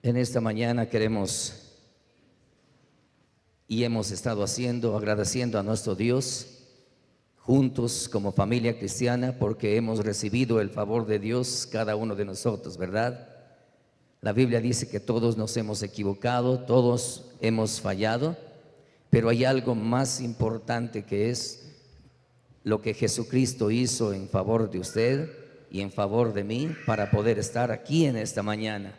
En esta mañana queremos y hemos estado agradeciendo a nuestro Dios juntos como familia cristiana porque hemos recibido el favor de Dios cada uno de nosotros, ¿verdad? La Biblia dice que todos nos hemos equivocado, todos hemos fallado, pero hay algo más importante que es lo que Jesucristo hizo en favor de usted y en favor de mí para poder estar aquí en esta mañana,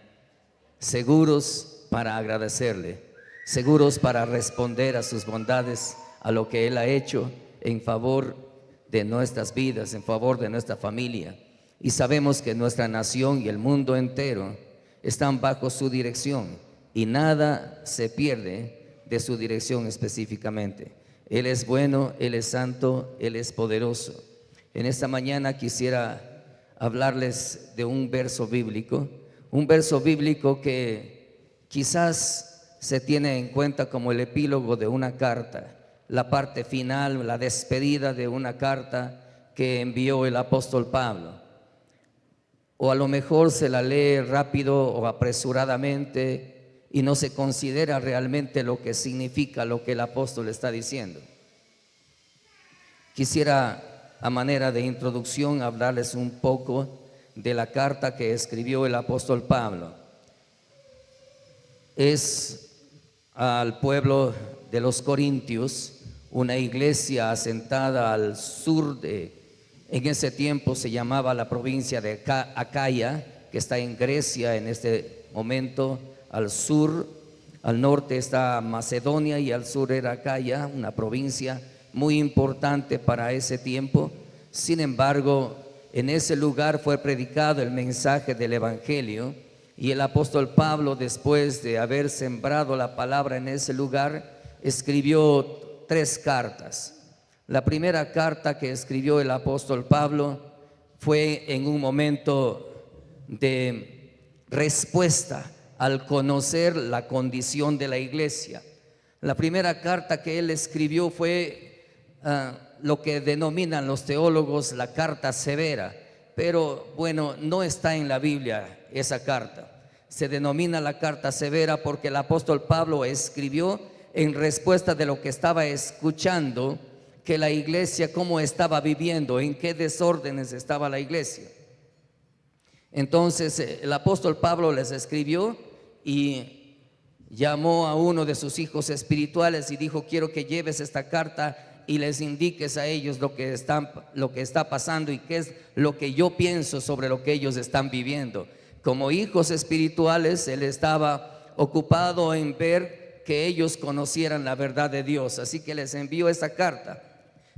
seguros para agradecerle, seguros para responder a sus bondades, a lo que Él ha hecho en favor de nuestras vidas, en favor de nuestra familia. Y sabemos que nuestra nación y el mundo entero están bajo su dirección y nada se pierde de su dirección específicamente. Él es bueno, Él es santo, Él es poderoso. En esta mañana quisiera hablarles de un verso bíblico que quizás se tiene en cuenta como el epílogo de una carta, la parte final, la despedida de una carta que envió el apóstol Pablo. O a lo mejor se la lee rápido o apresuradamente y no se considera realmente lo que significa lo que el apóstol está diciendo. Quisiera, a manera de introducción, hablarles un poco de la carta que escribió el apóstol Pablo. Es al pueblo de los Corintios, una iglesia asentada al sur en ese tiempo se llamaba la provincia de Acaya, que está en Grecia en este momento. Al sur, al norte está Macedonia y al sur era Acaya, una provincia muy importante para ese tiempo. Sin embargo, en ese lugar fue predicado el mensaje del evangelio y el apóstol Pablo, después de haber sembrado la palabra en ese lugar, escribió 3 cartas. La primera carta que escribió el apóstol Pablo fue en un momento de respuesta al conocer la condición de la iglesia. La primera carta que él escribió fue lo que denominan los teólogos la carta severa, pero bueno, no está en la Biblia esa carta. Se denomina la carta severa porque el apóstol Pablo escribió en respuesta de lo que estaba escuchando que la iglesia, cómo estaba viviendo, en qué desórdenes estaba la iglesia. Entonces el apóstol Pablo les escribió y llamó a uno de sus hijos espirituales y dijo: quiero que lleves esta carta y les indiques a ellos lo que está pasando y qué es lo que yo pienso sobre lo que ellos están viviendo. Como hijos espirituales, él estaba ocupado en ver que ellos conocieran la verdad de Dios, así que les envió esta carta.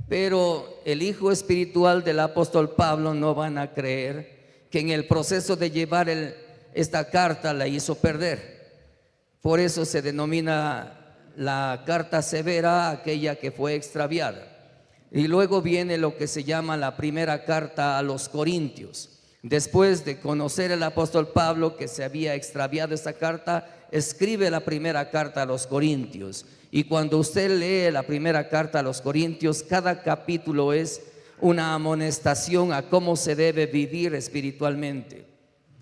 Pero el hijo espiritual del apóstol Pablo no van a creer que en el proceso de llevar esta carta la hizo perder. Por eso se denomina la carta severa, aquella que fue extraviada. Y luego viene lo que se llama la primera carta a los Corintios. Después de conocer el apóstol Pablo que se había extraviado esta carta, escribe la primera carta a los Corintios. Y cuando usted lee la primera carta a los Corintios, cada capítulo es una amonestación a cómo se debe vivir espiritualmente.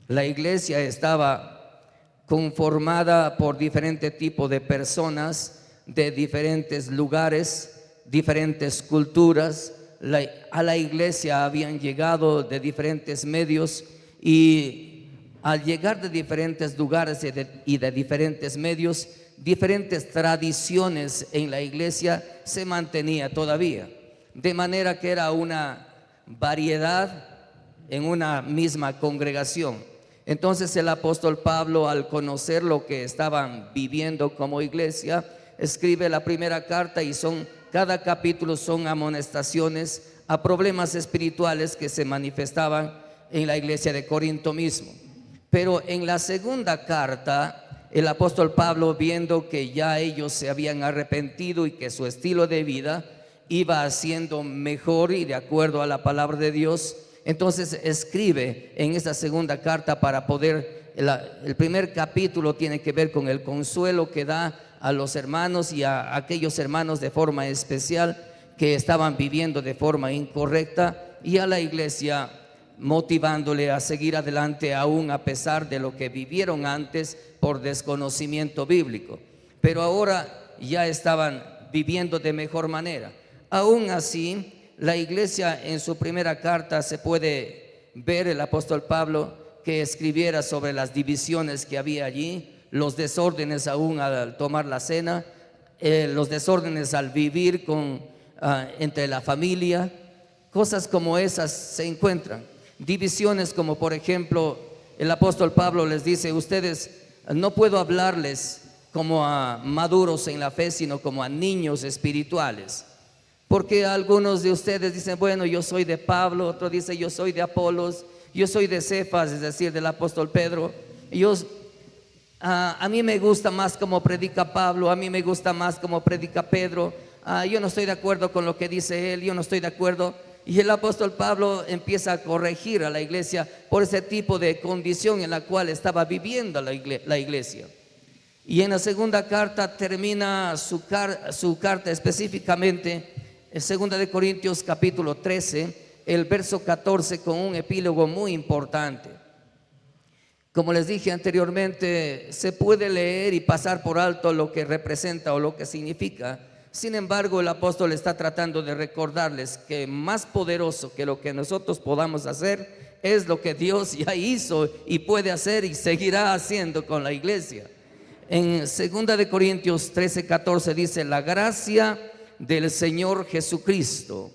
La iglesia estaba conformada por diferentes tipos de personas de diferentes lugares, diferentes culturas. A la iglesia habían llegado de diferentes medios y al llegar de diferentes lugares y de diferentes medios, diferentes tradiciones en la iglesia se mantenía todavía, de manera que era una variedad en una misma congregación. Entonces el apóstol Pablo, al conocer lo que estaban viviendo como iglesia, escribe la primera carta y cada capítulo son amonestaciones a problemas espirituales que se manifestaban en la iglesia de Corinto mismo. Pero en la segunda carta, el apóstol Pablo, viendo que ya ellos se habían arrepentido y que su estilo de vida iba haciendo mejor y de acuerdo a la palabra de Dios, entonces escribe en esta segunda carta para poder, el primer capítulo tiene que ver con el consuelo que da a los hermanos y a aquellos hermanos de forma especial que estaban viviendo de forma incorrecta, y a la iglesia motivándole a seguir adelante aún a pesar de lo que vivieron antes por desconocimiento bíblico. Pero ahora ya estaban viviendo de mejor manera. Aún así, la iglesia en su primera carta se puede ver el apóstol Pablo que escribiera sobre las divisiones que había allí, los desórdenes aún al tomar la cena, los desórdenes al vivir entre la familia. Cosas como esas se encuentran. Divisiones como, por ejemplo, el apóstol Pablo les dice: ustedes, no puedo hablarles como a maduros en la fe, sino como a niños espirituales. Porque algunos de ustedes dicen: bueno, yo soy de Pablo, otro dice: yo soy de Apolos, yo soy de Cefas, es decir, del apóstol Pedro. A mí me gusta más como predica Pablo, a mí me gusta más como predica Pedro. Yo no estoy de acuerdo con lo que dice él, yo no estoy de acuerdo. Y el apóstol Pablo empieza a corregir a la iglesia por ese tipo de condición en la cual estaba viviendo la iglesia. Y en la segunda carta termina su carta específicamente en 2 de Corintios capítulo 13, el verso 14, con un epílogo muy importante. Como les dije anteriormente, se puede leer y pasar por alto lo que representa o lo que significa. Sin embargo, el apóstol está tratando de recordarles que más poderoso que lo que nosotros podamos hacer es lo que Dios ya hizo y puede hacer y seguirá haciendo con la iglesia. En 2 de Corintios 13, 14 dice: la gracia del Señor Jesucristo,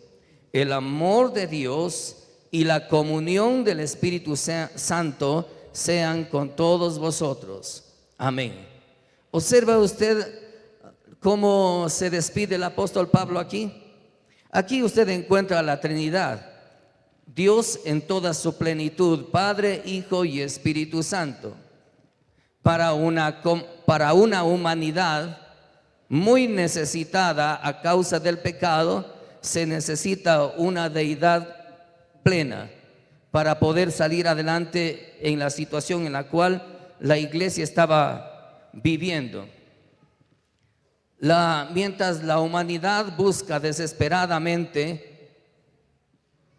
el amor de Dios y la comunión del Espíritu Santo sean con todos vosotros. Amén. ¿Observa usted cómo se despide el apóstol Pablo aquí? Aquí usted encuentra a la Trinidad, Dios en toda su plenitud, Padre, Hijo y Espíritu Santo. Para una humanidad muy necesitada a causa del pecado, se necesita una deidad plena para poder salir adelante en la situación en la cual la iglesia estaba viviendo. Mientras la humanidad busca desesperadamente,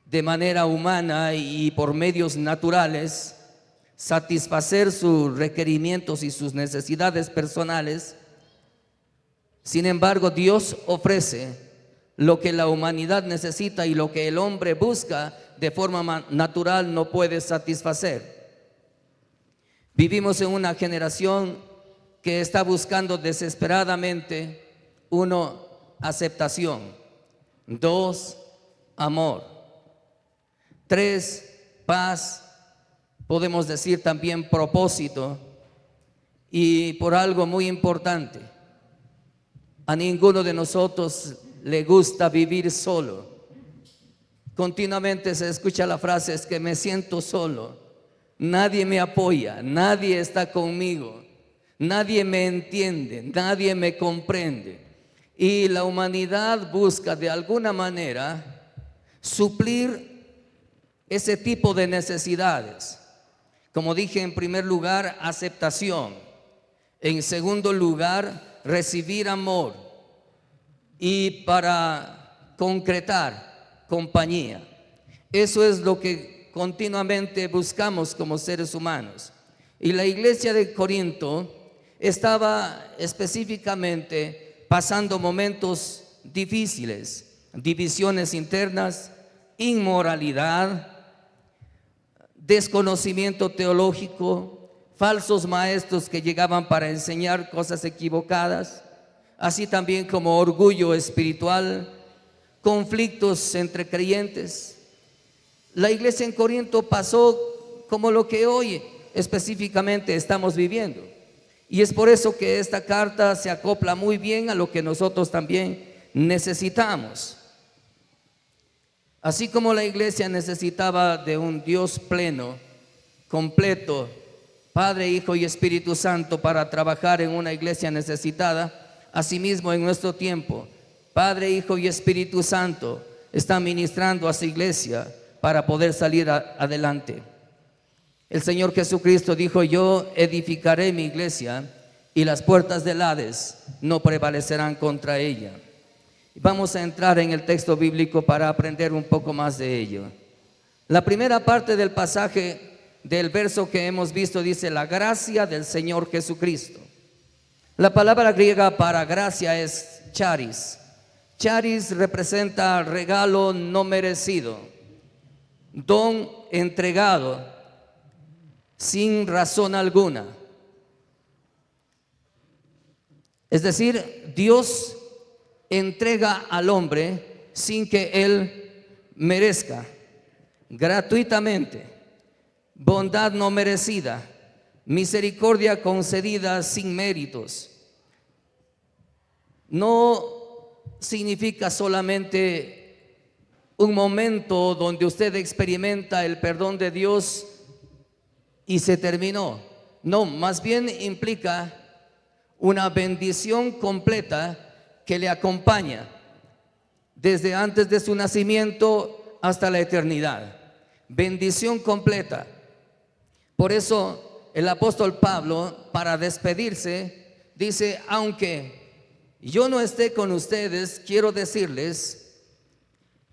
de manera humana y por medios naturales, satisfacer sus requerimientos y sus necesidades personales, sin embargo, Dios ofrece lo que la humanidad necesita y lo que el hombre busca de forma natural no puede satisfacer. Vivimos en una generación que está buscando desesperadamente: 1, aceptación; 2, amor; 3, paz; podemos decir también propósito. Y por algo muy importante, a ninguno de nosotros le gusta vivir solo. Continuamente se escucha la frase: es que me siento solo, nadie me apoya, nadie está conmigo, nadie me entiende, nadie me comprende. Y la humanidad busca de alguna manera suplir ese tipo de necesidades. Como dije, en primer lugar, aceptación; en segundo lugar, recibir amor; y para concretar, compañía. Eso es lo que continuamente buscamos como seres humanos. Y la iglesia de Corinto estaba específicamente pasando momentos difíciles: divisiones internas, inmoralidad, desconocimiento teológico, falsos maestros que llegaban para enseñar cosas equivocadas, así también como orgullo espiritual, conflictos entre creyentes. La iglesia en Corinto pasó como lo que hoy específicamente estamos viviendo, y es por eso que esta carta se acopla muy bien a lo que nosotros también necesitamos. Así como la iglesia necesitaba de un Dios pleno, completo, Padre, Hijo y Espíritu Santo, para trabajar en una iglesia necesitada, asimismo en nuestro tiempo, Padre, Hijo y Espíritu Santo están ministrando a su iglesia para poder salir adelante. El Señor Jesucristo dijo: yo edificaré mi iglesia y las puertas del Hades no prevalecerán contra ella. Vamos a entrar en el texto bíblico para aprender un poco más de ello. La primera parte del pasaje del verso que hemos visto dice: la gracia del Señor Jesucristo. La palabra griega para gracia es charis. Charis representa regalo no merecido, don entregado sin razón alguna. Es decir, Dios entrega al hombre sin que él merezca, gratuitamente, bondad no merecida, misericordia concedida sin méritos. No significa solamente un momento donde usted experimenta el perdón de Dios y se terminó. No, más bien implica una bendición completa que le acompaña desde antes de su nacimiento hasta la eternidad. Bendición completa. Por eso el apóstol Pablo, para despedirse, dice: aunque yo no esté con ustedes, quiero decirles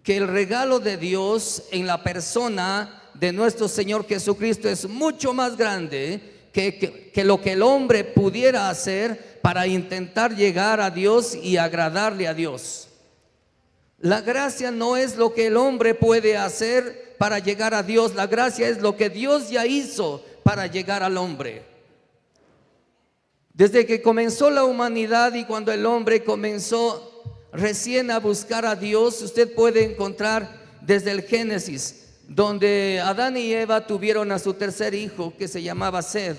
que el regalo de Dios en la persona de nuestro Señor Jesucristo es mucho más grande que lo que el hombre pudiera hacer para intentar llegar a Dios y agradarle a Dios. La gracia no es lo que el hombre puede hacer para llegar a Dios. La gracia es lo que Dios ya hizo para llegar al hombre. Desde que comenzó la humanidad y cuando el hombre comenzó recién a buscar a Dios, usted puede encontrar desde el Génesis, donde Adán y Eva tuvieron a su tercer hijo, que se llamaba Sed.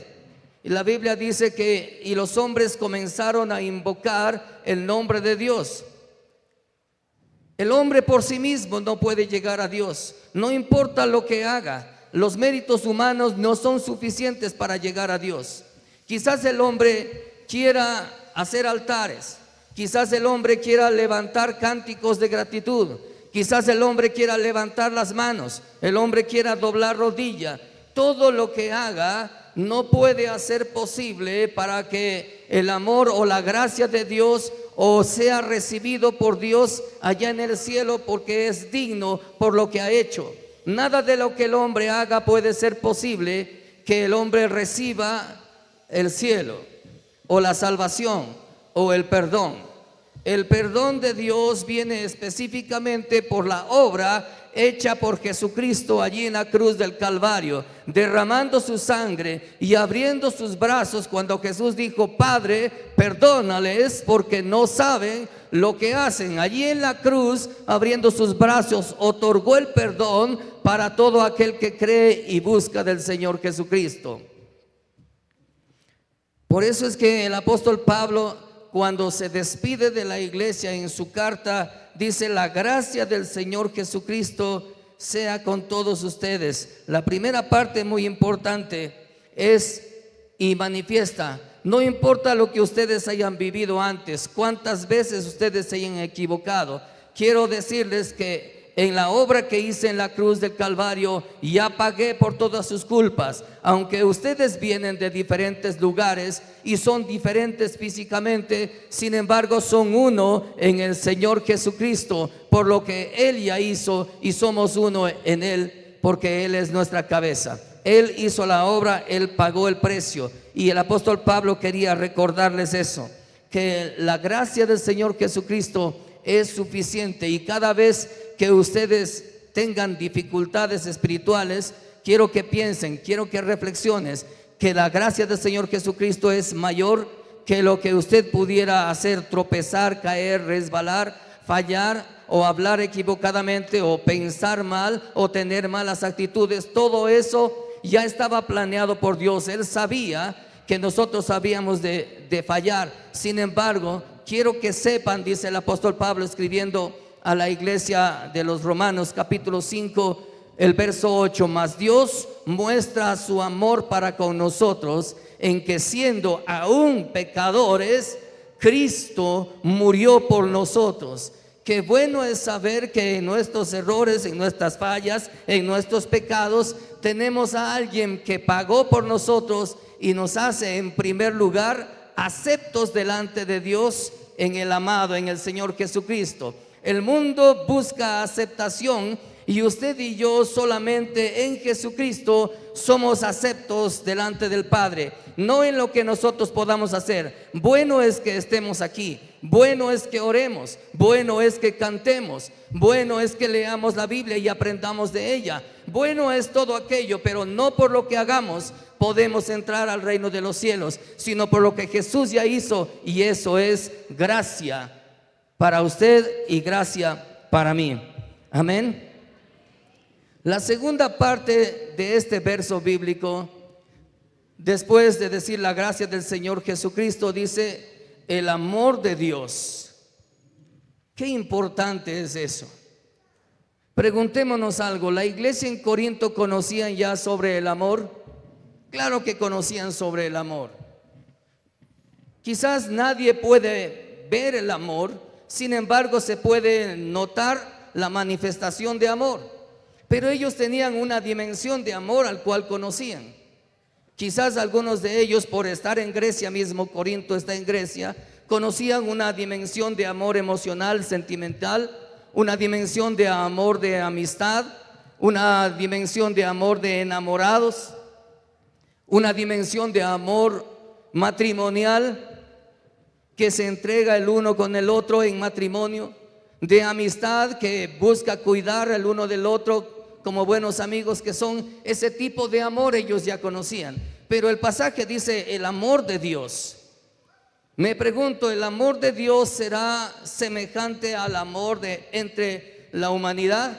Y la Biblia dice que y los hombres comenzaron a invocar el nombre de Dios. El hombre por sí mismo no puede llegar a Dios, no importa lo que haga. Los méritos humanos no son suficientes para llegar a Dios. Quizás el hombre quiera hacer altares, quizás el hombre quiera levantar cánticos de gratitud, quizás el hombre quiera levantar las manos, el hombre quiera doblar rodilla. Todo lo que haga no puede hacer posible para que el amor o la gracia de Dios o sea recibido por Dios allá en el cielo, porque es digno por lo que ha hecho. Nada de lo que el hombre haga puede ser posible que el hombre reciba el cielo o la salvación o el perdón. El perdón de Dios viene específicamente por la obra hecha por Jesucristo allí en la cruz del Calvario, derramando su sangre y abriendo sus brazos cuando Jesús dijo: Padre, perdónales porque no saben lo que hacen. Allí en la cruz, abriendo sus brazos, otorgó el perdón para todo aquel que cree y busca del Señor Jesucristo. Por eso es que el apóstol Pablo, cuando se despide de la iglesia en su carta, dice: la gracia del Señor Jesucristo sea con todos ustedes. La primera parte, muy importante, es y manifiesta. No importa lo que ustedes hayan vivido antes, cuántas veces ustedes se hayan equivocado. Quiero decirles que en la obra que hice en la cruz del Calvario ya pagué por todas sus culpas. Aunque ustedes vienen de diferentes lugares y son diferentes físicamente, sin embargo son uno en el Señor Jesucristo, por lo que Él ya hizo, y somos uno en Él porque Él es nuestra cabeza. Él hizo la obra, Él pagó el precio. Y el apóstol Pablo quería recordarles eso, que la gracia del Señor Jesucristo es suficiente. Y cada vez que ustedes tengan dificultades espirituales, quiero que piensen, quiero que reflexiones que la gracia del Señor Jesucristo es mayor que lo que usted pudiera hacer: tropezar, caer, resbalar, fallar o hablar equivocadamente o pensar mal o tener malas actitudes. Todo eso ya estaba planeado por Dios. Él sabía que nosotros habíamos de fallar. Sin embargo, quiero que sepan, dice el apóstol Pablo escribiendo a la iglesia de los Romanos, capítulo 5, el verso 8: mas Dios muestra su amor para con nosotros en que, siendo aún pecadores, Cristo murió por nosotros. Qué bueno es saber que en nuestros errores, en nuestras fallas, en nuestros pecados, tenemos a alguien que pagó por nosotros y nos hace en primer lugar aceptos delante de Dios en el amado, en el Señor Jesucristo. El mundo busca aceptación Y usted y yo solamente en Jesucristo somos aceptos delante del Padre, no en lo que nosotros podamos hacer. Bueno es que estemos aquí, bueno es que oremos, bueno es que cantemos, bueno es que leamos la Biblia y aprendamos de ella. Bueno es todo aquello, pero no por lo que hagamos podemos entrar al reino de los cielos, sino por lo que Jesús ya hizo, y eso es gracia para usted y gracia para mí. Amén. La segunda parte de este verso bíblico, después de decir la gracia del Señor Jesucristo, dice el amor de Dios. Qué importante es eso. Preguntémonos algo, ¿la iglesia en Corinto conocían ya sobre el amor? Claro que conocían sobre el amor. Quizás nadie puede ver el amor, sin embargo se puede notar la manifestación de amor. Pero ellos tenían una dimensión de amor al cual conocían. Quizás algunos de ellos, por estar en Grecia mismo, Corinto está en Grecia, conocían una dimensión de amor emocional, sentimental, una dimensión de amor de amistad, una dimensión de amor de enamorados, una dimensión de amor matrimonial que se entrega el uno con el otro en matrimonio, de amistad que busca cuidar el uno del otro como buenos amigos que son. Ese tipo de amor ellos ya conocían. Pero el pasaje dice el amor de Dios. Me pregunto, ¿el amor de Dios será semejante al amor entre la humanidad?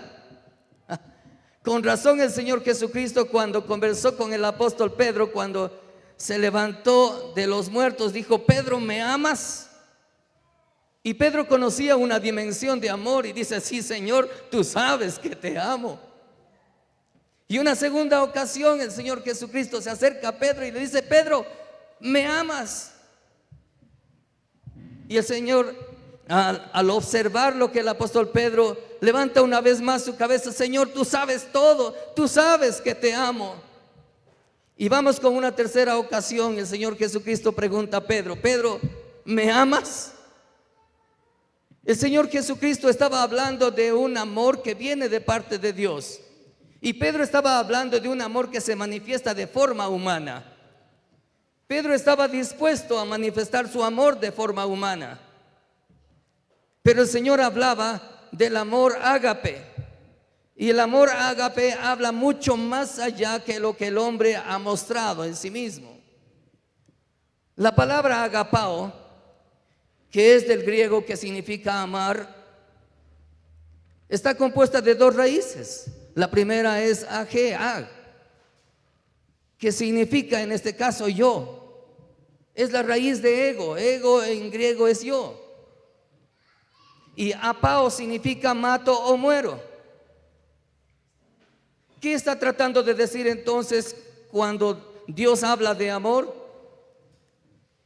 Con razón el Señor Jesucristo, cuando conversó con el apóstol Pedro, cuando se levantó de los muertos, dijo: Pedro, ¿me amas? Y Pedro conocía una dimensión de amor y dice: sí, Señor, tú sabes que te amo. Y una segunda ocasión el Señor Jesucristo se acerca a Pedro y le dice: Pedro, ¿me amas? Y el Señor, al observar lo que el apóstol Pedro levanta una vez más su cabeza: Señor, tú sabes todo, tú sabes que te amo. Y vamos con una tercera ocasión. El Señor Jesucristo pregunta a Pedro: Pedro, ¿me amas? El Señor Jesucristo estaba hablando de un amor que viene de parte de Dios, y Pedro estaba hablando de un amor que se manifiesta de forma humana. Pedro estaba dispuesto a manifestar su amor de forma humana, pero el Señor hablaba del amor ágape. Y el amor ágape habla mucho más allá que lo que el hombre ha mostrado en sí mismo. La palabra agapao, que es del griego, que significa amar, está compuesta de dos raíces. La primera es ag, que significa en este caso yo. Es la raíz de ego. Ego en griego es yo. Y apao significa mato o muero. ¿Qué está tratando de decir entonces cuando Dios habla de amor?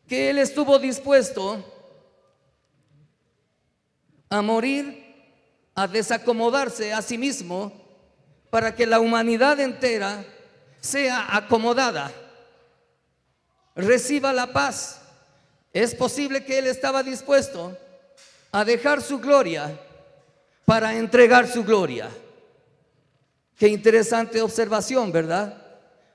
Que Él estuvo dispuesto a morir, a desacomodarse a sí mismo, para que la humanidad entera sea acomodada, reciba la paz. Es posible que Él estaba dispuesto a dejar su gloria para entregar su gloria. Qué interesante observación, ¿verdad?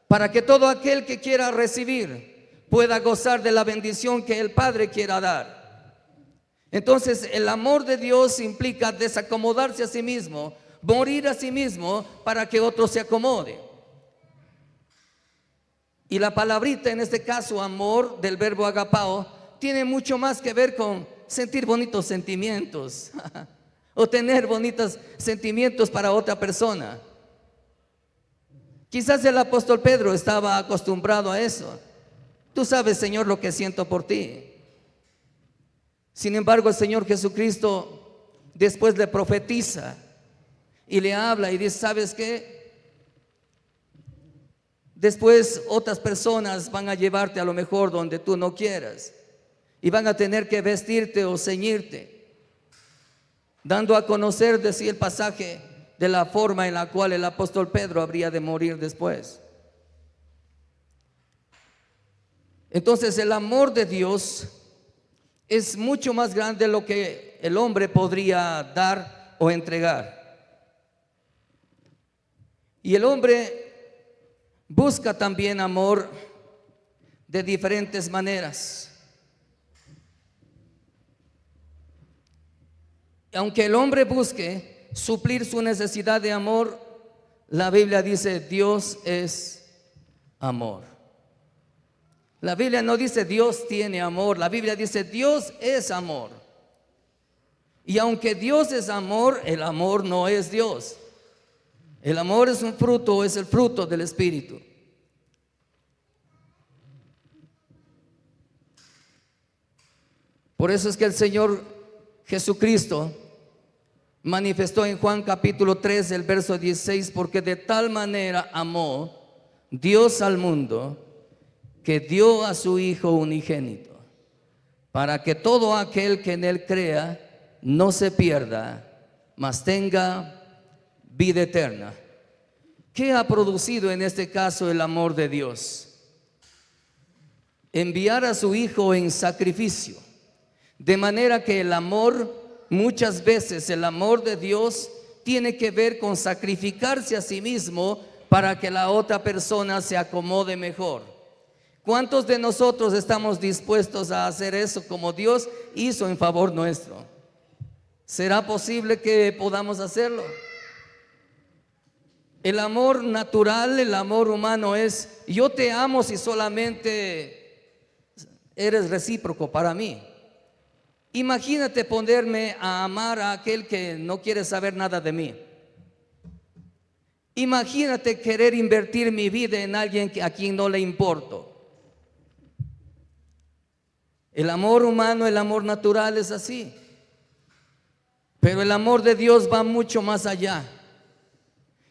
Para que todo aquel que quiera recibir pueda gozar de la bendición que el Padre quiera dar. Entonces el amor de Dios implica desacomodarse a sí mismo, morir a sí mismo para que otro se acomode. Y la palabrita, en este caso amor, del verbo agapao, tiene mucho más que ver con sentir bonitos sentimientos o tener bonitos sentimientos para otra persona. Quizás el apóstol Pedro estaba acostumbrado a eso. Tú sabes, Señor, lo que siento por ti. Sin embargo, el Señor Jesucristo después le profetiza y le habla y dice: ¿sabes qué? Después otras personas van a llevarte a lo mejor donde tú no quieras, y van a tener que vestirte o ceñirte, dando a conocer, decía el pasaje, de la forma en la cual el apóstol Pedro habría de morir después. Entonces el amor de Dios es mucho más grande de lo que el hombre podría dar o entregar. Y el hombre busca también amor de diferentes maneras. Aunque el hombre busque suplir su necesidad de amor, la Biblia dice Dios es amor. La Biblia no dice Dios tiene amor, la Biblia dice Dios es amor. Y aunque Dios es amor, el amor no es Dios. El amor es un fruto, es el fruto del Espíritu. Por eso es que el Señor Jesucristo manifestó en Juan capítulo 3, el verso 16, porque de tal manera amó Dios al mundo, que dio a su Hijo unigénito, para que todo aquel que en Él crea no se pierda, mas tenga vida eterna. ¿Qué ha producido en este caso el amor de Dios? Enviar a su Hijo en sacrificio, de manera que el amor, muchas veces el amor de Dios tiene que ver con sacrificarse a sí mismo para que la otra persona se acomode mejor. ¿Cuántos de nosotros estamos dispuestos a hacer eso como Dios hizo en favor nuestro? ¿Será posible que podamos hacerlo? El amor natural, el amor humano es: yo te amo si solamente eres recíproco para mí. Imagínate ponerme a amar a aquel que no quiere saber nada de mí. Imagínate querer invertir mi vida en alguien a quien no le importo. El amor humano, el amor natural es así. Pero el amor de Dios va mucho más allá.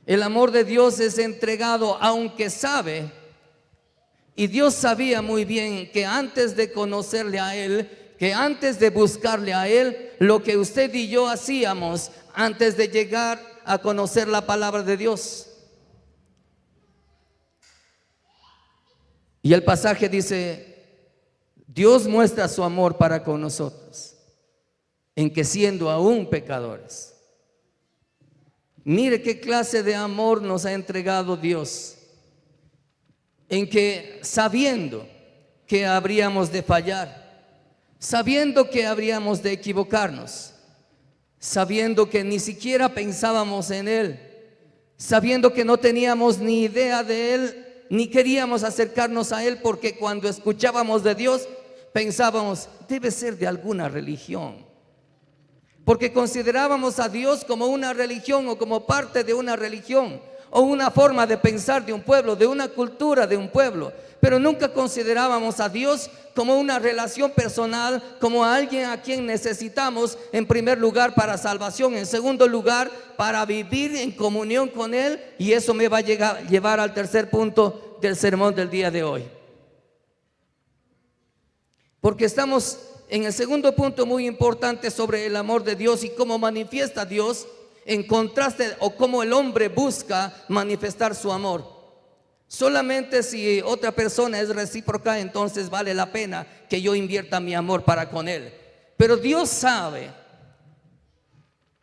El amor de Dios es entregado, aunque sabe, y Dios sabía muy bien que antes de conocerle a Él, que antes de buscarle a Él, lo que usted y yo hacíamos antes de llegar a conocer la palabra de Dios. Y el pasaje dice: Dios muestra su amor para con nosotros, en que siendo aún pecadores. Mire qué clase de amor nos ha entregado Dios, en que sabiendo que habríamos de fallar, sabiendo que habríamos de equivocarnos, sabiendo que ni siquiera pensábamos en Él, sabiendo que no teníamos ni idea de Él, ni queríamos acercarnos a Él, porque cuando escuchábamos de Dios pensábamos: debe ser de alguna religión, porque considerábamos a Dios como una religión o como parte de una religión o una forma de pensar de un pueblo, de una cultura de un pueblo. Pero nunca considerábamos a Dios como una relación personal, como a alguien a quien necesitamos, en primer lugar para salvación, en segundo lugar para vivir en comunión con Él. Y eso me va a llevar al tercer punto del sermón del día de hoy, porque estamos en el segundo punto muy importante sobre el amor de Dios y cómo manifiesta Dios, en contraste, o cómo el hombre busca manifestar su amor. Solamente si otra persona es recíproca, entonces vale la pena que yo invierta mi amor para con él. Pero Dios sabe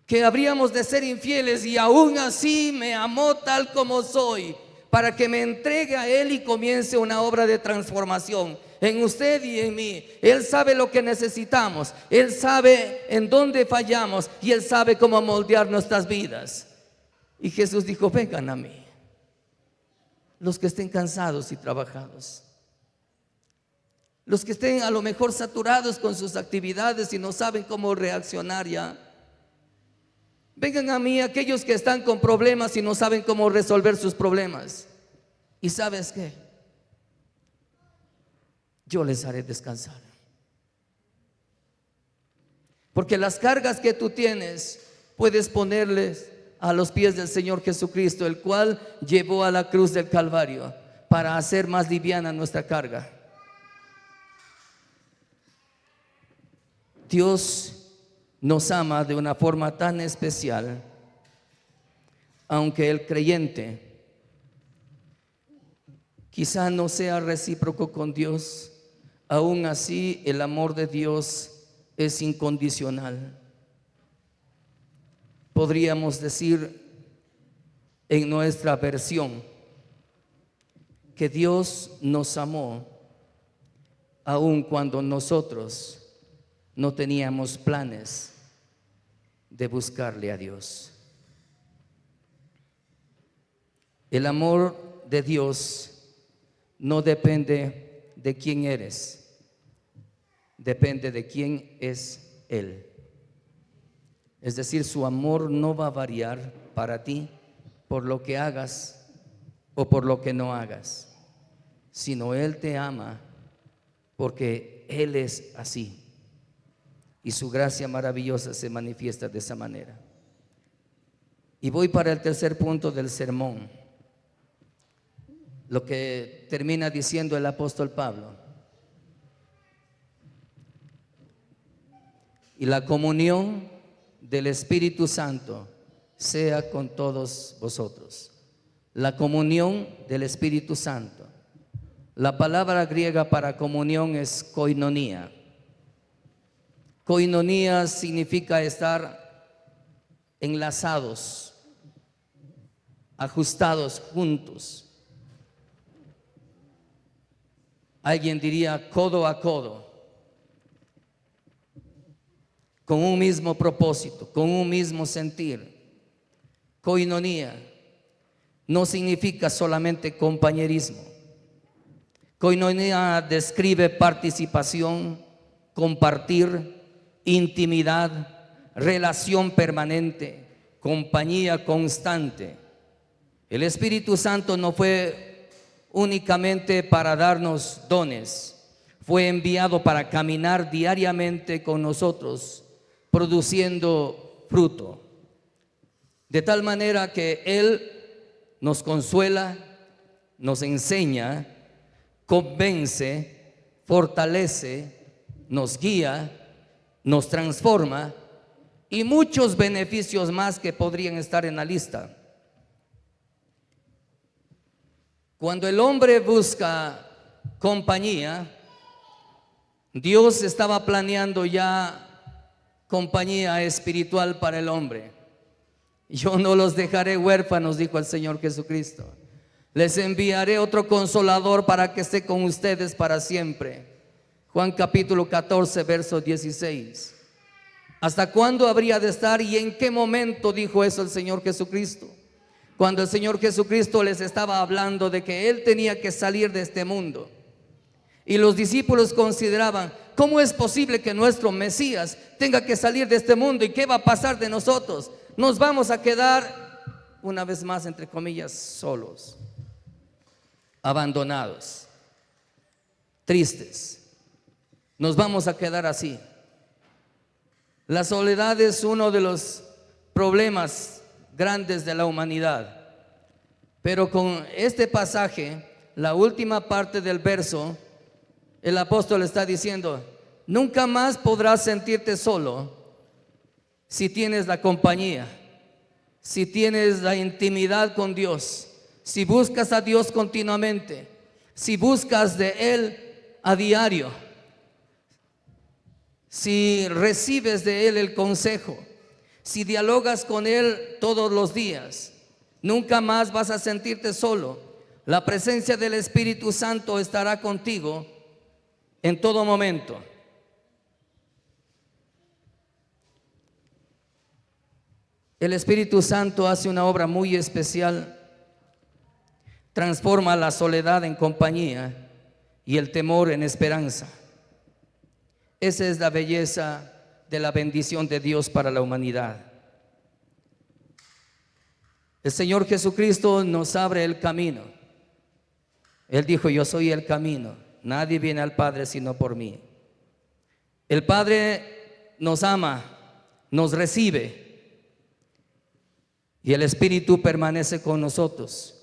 que habríamos de ser infieles, y aún así me amó tal como soy, para que me entregue a Él y comience una obra de transformación en usted y en mí. Él sabe lo que necesitamos, Él sabe en dónde fallamos, y Él sabe cómo moldear nuestras vidas. Y Jesús dijo: vengan a mí, los que estén cansados y trabajados, los que estén a lo mejor saturados con sus actividades y no saben cómo reaccionar ya. Vengan a mí aquellos que están con problemas y no saben cómo resolver sus problemas. ¿Y sabes qué? Yo les haré descansar. Porque las cargas que tú tienes puedes ponerles a los pies del Señor Jesucristo, el cual llevó a la cruz del Calvario para hacer más liviana nuestra carga. Dios nos ama de una forma tan especial, aunque el creyente quizá no sea recíproco con Dios, aún así el amor de Dios es incondicional. Podríamos decir en nuestra versión que Dios nos amó aun cuando nosotros no teníamos planes de buscarle a Dios. El amor de Dios no depende de quién eres, depende de quién es Él. Es decir, su amor no va a variar para ti por lo que hagas o por lo que no hagas, sino Él te ama porque Él es así y su gracia maravillosa se manifiesta de esa manera. Y voy para el tercer punto del sermón, lo que termina diciendo el apóstol Pablo: y la comunión del Espíritu Santo sea con todos vosotros. La comunión del Espíritu Santo. La palabra griega para comunión es koinonía. Koinonía significa estar enlazados, ajustados juntos. Alguien diría codo a codo, con un mismo propósito, con un mismo sentir. Koinonía no significa solamente compañerismo. Koinonía describe participación, compartir, intimidad, relación permanente, compañía constante. El Espíritu Santo no fue únicamente para darnos dones, fue enviado para caminar diariamente con nosotros, produciendo fruto. De tal manera que Él nos consuela, nos enseña, convence, fortalece, nos guía, nos transforma y muchos beneficios más que podrían estar en la lista. Cuando el hombre busca compañía, Dios estaba planeando ya compañía espiritual para el hombre. Yo no los dejaré huérfanos, dijo el Señor Jesucristo. Les enviaré otro consolador para que esté con ustedes para siempre. Juan capítulo 14, verso 16. ¿Hasta cuándo habría de estar y en qué momento dijo eso el Señor Jesucristo? Cuando el Señor Jesucristo les estaba hablando de que Él tenía que salir de este mundo. Y los discípulos consideraban: ¿cómo es posible que nuestro Mesías tenga que salir de este mundo? ¿Y qué va a pasar de nosotros? Nos vamos a quedar, una vez más, entre comillas, solos, abandonados, tristes. Nos vamos a quedar así. La soledad es uno de los problemas grandes de la humanidad. Pero con este pasaje, la última parte del verso, el apóstol está diciendo: nunca más podrás sentirte solo si tienes la compañía, si tienes la intimidad con Dios, si buscas a Dios continuamente, si buscas de Él a diario, si recibes de Él el consejo, si dialogas con Él todos los días, nunca más vas a sentirte solo. La presencia del Espíritu Santo estará contigo en todo momento. El Espíritu Santo hace una obra muy especial. Transforma la soledad en compañía y el temor en esperanza. Esa es la belleza de la bendición de Dios para la humanidad. El Señor Jesucristo nos abre el camino. Él dijo: yo soy el camino, nadie viene al Padre sino por mí. El Padre nos ama, nos recibe, y el Espíritu permanece con nosotros.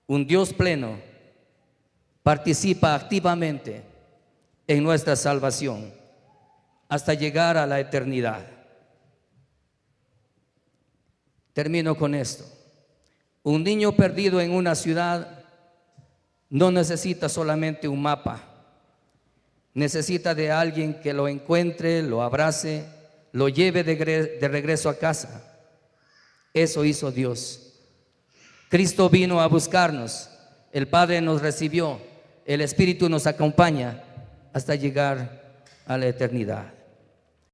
Un Dios pleno participa activamente en nuestra salvación hasta llegar a la eternidad. Termino con esto. Un niño perdido en una ciudad no necesita solamente un mapa, necesita de alguien que lo encuentre, lo abrace, lo lleve de regreso a casa. Eso hizo Dios. Cristo vino a buscarnos, el Padre nos recibió, el Espíritu nos acompaña hasta llegar a la eternidad.